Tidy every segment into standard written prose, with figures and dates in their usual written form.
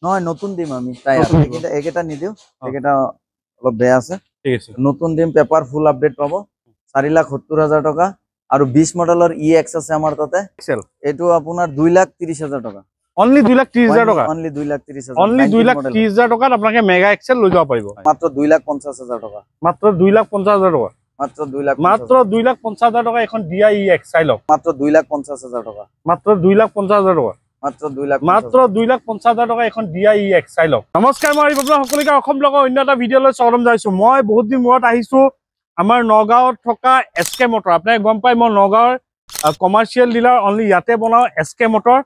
নহয় নতুন দিম আমি টায়ার একেটা নিদিও একেটা অলপ বেয়া আছে ঠিক আছে নতুন দিম পেপার ফুল আপডেট পাবো 4,70,000 টাকা আৰু 20 মডেলৰ EX আছে আমাৰ তাতে এক্সেল এটো আপোনাৰ 2,30,000 টাকা অনলি 2,30,000 টাকা অনলি 2,30,000 অনলি 2,30,000 টাকাত আপোনাকে মেগা এক্সেল লৈ যাব পাৰিব মাত্ৰ 2,50,000 টাকা মাত্ৰ 2,50,000 টাকা মাত্ৰ 2,50,000 টাকা এখন DI EX চাই লওক মাত্ৰ 2,50,000 টাকা মাত্ৰ 2,50,000 টাকা মাত্ৰ 2,50,000 টাকা এখন DI EX চাই লওক নমস্কাৰ মই আপোনালোক সকলোকে অসম ব্লগৰ অন্য এটা ভিডিঅ'লৈ স্বাগতম জনাইছো মই বহুত দিন মূৰত আহিছো আমাৰ নগাঁৱত থকা SK মটৰ আপুনি গম পাই মই নগাঁৱৰ কমাৰ্চিয়েল ডিলাৰ অনলি ইয়াতে বনাও SK মটৰ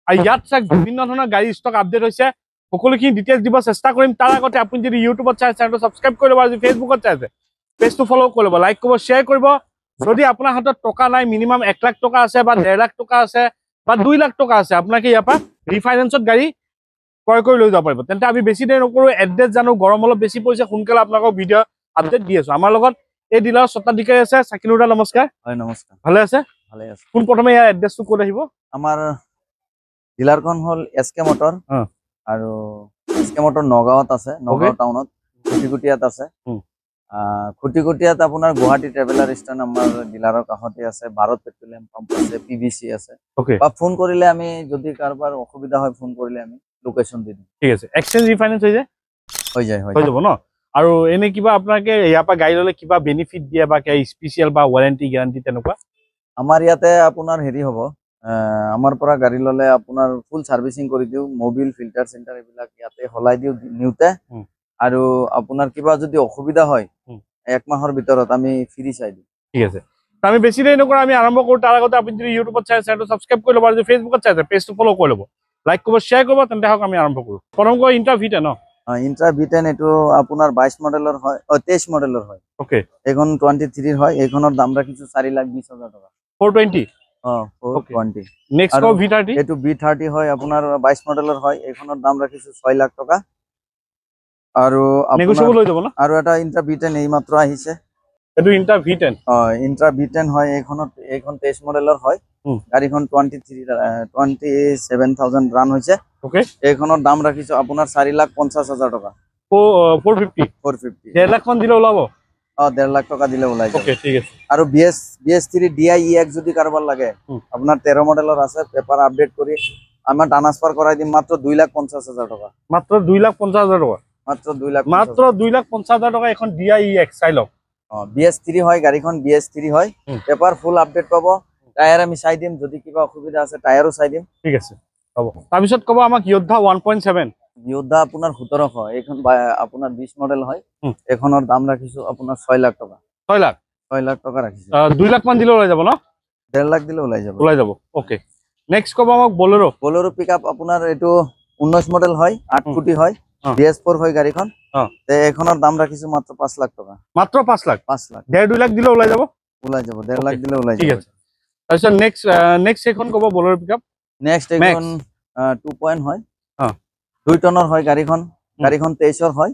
আৰু ইয়াত চাক বিভিন্ন ধৰণৰ গাড়ী ষ্টক আপডেট হৈছে সকলোখিনি ডিটেইলছ দিব চেষ্টা কৰিম তাৰ আগতে আপুনি যদি ইউটিউবত চাই চেনেলটো সাবস্ক্ৰাইব কৰি ল'ব আৰু ফেচবুকত চাইছে পেজটো ফলো কৰি ল'ব লাইক কৰিব শ্বেয়াৰ কৰিব যদি আপোনাৰ হাতত টকা নাই মিনিমাম 1 লাখ টকা আছে বা 1.5 লাখ টকা আছে বা 2 লাখ টকা আছে আপোনাকে ইয়াৰ পৰা ৰিফাইনেন্সত গাড়ী ক্ৰয় কৰি লৈ যাব পাৰিব তেন্তে আমি বেছি দেৰি নকৰো এড্ৰেছ জানো গৰম অলপ বেছি পৰিছে সোনকালে আপোনালোকক ভিডিঅ' আপডেট দি আছো আমাৰ লগত এই ডিলাৰ স্বত্বাধিকাৰী আছে সাকিনুৰদা নমস্কাৰ হয় নমস্কাৰ ভালে আছে কোন প্ৰথমে ইয়াৰ এড্ৰেছটো ক'ত আহিব আমাৰ ডিলাৰখন হল SK মটৰ আৰু SK মটৰ নগাঁৱত আছে নগাঁও টাউনত খুটিকুটিয়াত আছে খুটিকুটিয়াত আপোনাৰ গুৱাহাটী ট্ৰেভেলাৰ ষ্টেণ্ড আমাৰ ডিলাৰৰ কাষতে আছে ভাৰত পেট্ৰলিয়াম পাম্প আছে PVC আছে বা ফোন কৰিলে আমি যদি কাৰোবাৰ অসুবিধা হয় ফোন কৰিলে আমি লোকেশন দি দিম ঠিক আছে এক্সচেঞ্জ ৰিফাইনেন্স হৈ যাব ন আৰু এনে কিবা আপোনাকে ইয়াৰ পৰা গাড়ী ললে কিবা বেনিফিট দিয়ে বা স্পেশাল বা ওয়াৰেন্টি গ্যাৰান্টি তেনেকুৱা আমাৰ ইয়াতে আপোনাৰ হেৰি হ'ব আমাৰ পৰা গাড়ী ললে আপোনাৰ ফুল সাৰ্ভিসিং কৰি দিও মোবিল ফিল্টাৰ সেন্টাৰ এইবিলাক ইয়াতে হলাই দিও নিউতে আৰু আপোনাৰ কিবা যদি অসুবিধা হয় 1 মাহৰ ভিতৰত আমি ফ্ৰী চাই দিম ঠিক আছে আমি বেছি দেৰি নকৰা আমি আৰম্ভ কৰো তাৰ আগতে আপুনি যদি ইউটিউবত চাই চেনেলটো সাবস্ক্ৰাইব কৰি ল'ব আৰু যদি ফেসবুকত চাই পেজটো ফলো কৰি ল'ব লাইক কৰিব শ্বেয়াৰ কৰিব তেন্তে হক আমি আৰম্ভ কৰো প্ৰথম কৈ ইন্টাৰভিউতে ন ইন্টাৰভিউটেন এটো আপোনাৰ 22 মডেলৰ হয় 23 মডেলৰ হয় ওকে এখন 23 হয় এইখনৰ দাম ৰাখিছো 4,20,000 টাকা 420 420 নেক্সট কো V30 এটো V30 হয় আপোনাৰ 22 মডেলৰ হয় এইখনৰ দাম ৰাখিছো 6 লাখ টাকা আৰু নেগোশিয়েবল হৈ যাব না আৰু এটা ইন্টাৰভিউটেন এই মাত্ৰ আহিছে এটো ইন্টাৰভিউটেন ইন্টাৰভিউটেন হয় এইখন 23 মডেলৰ হয় গাড়ীখন 27,000 ৰান হৈছে ওকে এইখনৰ দাম ৰাখিছো আপোনাৰ 4,50,000 টাকা 450 1.5 লাখ মান দিলে ওলাব 1.5 লাখ টাকা দিলে ওলাই যাব ওকে ঠিক আছে আৰু BS3 DI EX যদি কাৰোবাৰ লাগে আপোনাৰ 13 মডেলৰ আছে পেপাৰ আপডেট কৰি আমাৰ ট্ৰান্সফাৰ কৰাই দিম মাত্ৰ 2,50,000 টাকা মাত্ৰ 2,50,000 টাকা মাত্ৰ 2,50,000 টাকা এখন DI EX চাই লওক BS3 হয় গাড়ীখন BS3 হয় পেপাৰ ফুল আপডেট পাব টায়াৰ আমি চাই দিম যদি কিবা অসুবিধা আছে টায়াৰো চাই দিম ঠিক আছে হ'ব তাৰপিছত কব আমাক যোদ্ধা 1.7 যোদ্ধা আপোনাৰ 1700 এইখন আপোনাৰ 20 মডেল হয় এখনৰ দাম ৰাখিছো আপোনাৰ 6 লাখ টাকা 6 লাখ টাকা ৰাখিছো 2 লাখ মান দিলে ওলাই যাব ন 1.5 লাখ দিলে ওলাই যাব ওকে নেক্সট কব আমাক বলেৰো পিকআপ আপোনাৰ এটো 19 মডেল হয় 8 ফুটি হয় BS4 হয় গাড়ীখন তে এখনৰ দাম ৰাখিছো মাত্ৰ 5 লাখ টাকা মাত্ৰ 5 লাখ 1.5 লাখ দিলে ওলাই যাব 1.5 লাখ দিলে ওলাই যাব ঠিক আছে তাৰপিছত নেক্সট এখন কব বলেৰো পিকআপ নেক্সট এখন 2 হয় 2 টনৰ হয় গাড়ীখন 23 হয়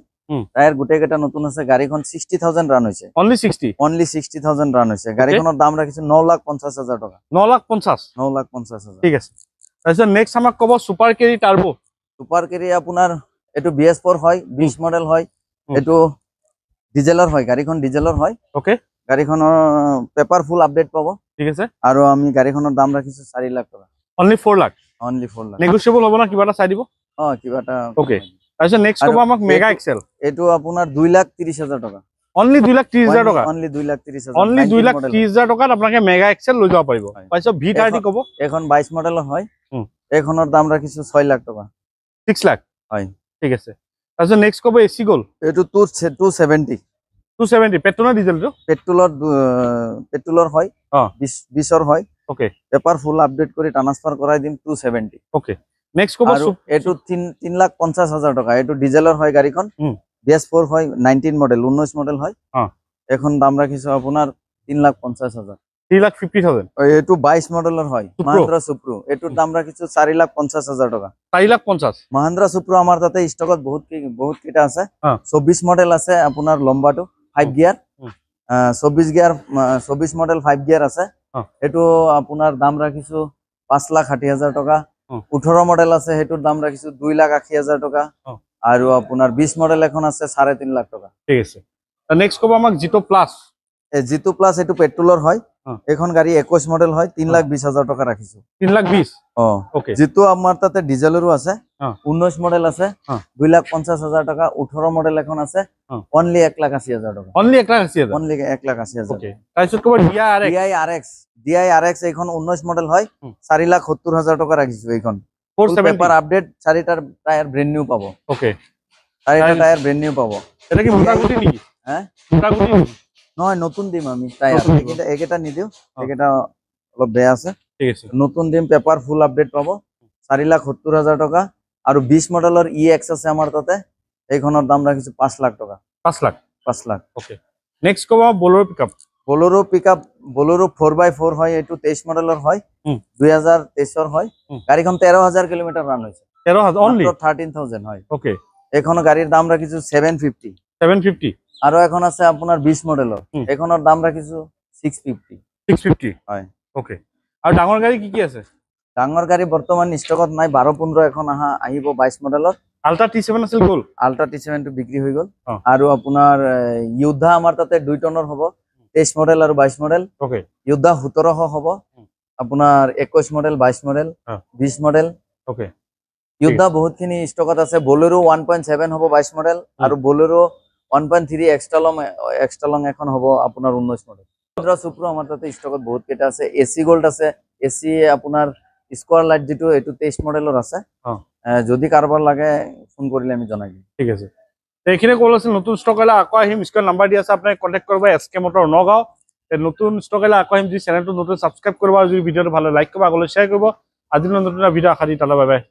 টায়াৰ গুটে কেটা নতুন আছে গাড়ীখন 60,000 ৰান হৈছে অনলি 60,000 ৰান হৈছে গাড়ীখনৰ দাম ৰাখিছো 9,50,000 টাকা 9,50,000 ঠিক আছে তাৰপিছত নেক্সট আমাক কব সুপাৰ কেৰি আপোনাৰ এটো BS4 হয় 20 মডেল হয় এটো ডিজেলৰ হয় গাড়ীখন ডিজেলৰ হয় ওকে গাড়ীখনৰ পেপাৰ ফুল আপডেট পাব ঠিক আছে আৰু আমি গাড়ীখনৰ দাম ৰাখিছো 4 লাখ টাকা অনলি 4 লাখ নেগোশিয়েবল হ'ব না কিবা এটা চাই দিব কিবা এটা ওকে তাৰপিছত নেক্সট কব আমাক মেগা এক্সেল এটো আপোনাৰ 2,30,000 টাকা অনলি 2,30,000 টাকা অনলি 2,30,000 অনলি 2,30,000 টাকাত আপোনাকে মেগা এক্সেল লৈ যাব পাৰিব তাৰপিছত V30 কব এখন 22 মডেলৰ হয় এইখনৰ দাম ৰাখিছো 6 লাখ টাকা 6 লাখ হয় ঠিক আছে তাৰপিছত নেক্সট কব AC গল এটো 270 পেট্ৰল ডিজেলটো পেট্ৰলৰ হয় 20 হয় ওকে পেপাৰ ফুল আপডেট কৰি ট্ৰান্সফাৰ কৰাই দিম 270 ওকে নেক্সট কব এটো 3,50,000 টাকা এটো ডিজেলৰ হয় গাড়ীখন BS4 হয় 19 মডেল 19 মডেল হয় এখন দাম ৰাখিছো আপোনাৰ 3,50,000 3,50,000 এটো 22 মডেলৰ হয় মহিন্দ্ৰা সুপ্ৰো এটোৰ দাম ৰাখিছো 4,50,000 টাকা 4,50,000 মহিন্দ্ৰা সুপ্ৰো আমাৰ তাতে ষ্টকত বহুত কিটা আছে 24 মডেল আছে আপোনাৰ লম্বাটো 5 গিয়াৰ 24 মডেল 5 গিয়াৰ আছে এটো আপোনাৰ দাম ৰাখিছো 5,60,000 টাকা 18 মডেল আছে হেতুৰ দাম ৰাখিছো 2,80,000 টকা আৰু আপোনাৰ 20 মডেল এখন আছে 3.5 লাখ টকা ঠিক আছে নেক্সট কব আমাক জিটো প্লাস জিটো প্লাস এটো পেট্ৰলৰ হয় এখন গাড়ী 21 মডেল হয় 3,20,000 টকা ৰাখিছো 3,20,000 ওকে জিটো আমাৰ তাতে ডিজেলৰো আছে 19 মডেল আছে 2,50,000 টকা 18 মডেল এখন আছে অনলি 1,80,000 টকা অনলি 1,80,000 অনলি 1,80,000 ওকে তাৰপিছত কব DI RX এখন 19 মডেল হয় 4,70,000 টকা ৰাখিছো এইখন 470 পেপাৰ আপডেট চাৰিটাৰ টায়াৰ ব্ৰেন্ড নিউ পাব ওকে চাৰিটা টায়াৰ ব্ৰেন্ড নিউ পাব এটা কি মোটাগুটি নেকি হ্যাঁ মোটাগুটি নহয় নতুন দিম আমি টায়াৰ একেটা নিদিও একেটা অলপ বেয়া আছে ঠিক আছে নতুন দিম পেপাৰ ফুল আপডেট পাব 4,70,000 টকা আৰু 20 মডেলৰ EX আছে আমাৰ তাতে এইখনৰ দাম ৰাখিছো 5 লাখ টকা 5 লাখ 5 লাখ ওকে নেক্সট কব বলেৰো পিকআপ বলেৰো 4x4 হয় এটো 23 মডেলৰ হয় 2023 ৰ হয় গাড়ীখন 13,000 কিলোমিটাৰ ৰান হৈছে 13,000 অনলি 13,000 হয় ওকে এইখন গাড়ীৰ দাম ৰাখিছো 750 আৰু এখন আছে আপোনাৰ 20 মডেলৰ এইখনৰ দাম ৰাখিছো 650 হয় ওকে আৰু ডাঙৰ গাড়ী কি আছে ডাঙৰ গাড়ী বৰ্তমান ষ্টকত নাই 12-15 এখন আহিব 22 মডেলৰ আল্ট্ৰা T7 আছিল গল আল্ট্ৰা T7 টো বিক্ৰী হৈ গল আৰু আপোনাৰ ইউদ্ধা আমাৰ তাতে 2 টনৰ হ'ব 23 মডেল আৰু 22 মডেল ওকে ইউদ্ধা 1700 হ'ব আপোনাৰ 21 মডেল 22 মডেল 20 মডেল ওকে ইউদ্ধা বহুতখিনি ষ্টকত আছে বলেৰো 1.7 হ'ব 22 মডেল আৰু বলেৰো 1.3 এক্সট্ৰা লং এখন হ'ব আপোনাৰ 19 মডেল মহিন্দ্ৰা সুপ্ৰ আমাৰ তাতে ষ্টকত বহুত কেটা আছে এসি গোল্ড আছে এসি আপোনাৰ স্কোয়াৰ লাইট যেটো এটো 23 মডেলৰ আছে যদি কাৰোবাৰ লাগে ফোন কৰিলে আমি জনাই দিম ঠিক আছে এইখিনি কল আছে নতুন ষ্টক আইলা আকৌ আহিম স্ক্ৰিন নাম্বাৰ দি আছে আপুনি কন্টাক্ট কৰিব এসকে মোটৰ নগাঁও নতুন ষ্টক আইলা আকৌ আহিম যদি চেনেলটো নতুন সাবস্ক্ৰাইব কৰিব আৰু যদি ভিডিওটো ভালে লাইক কৰিব আগলৈ শ্বেয়াৰ কৰিব আজি নতুন ভিডিও আশা দি তালা বাই বাই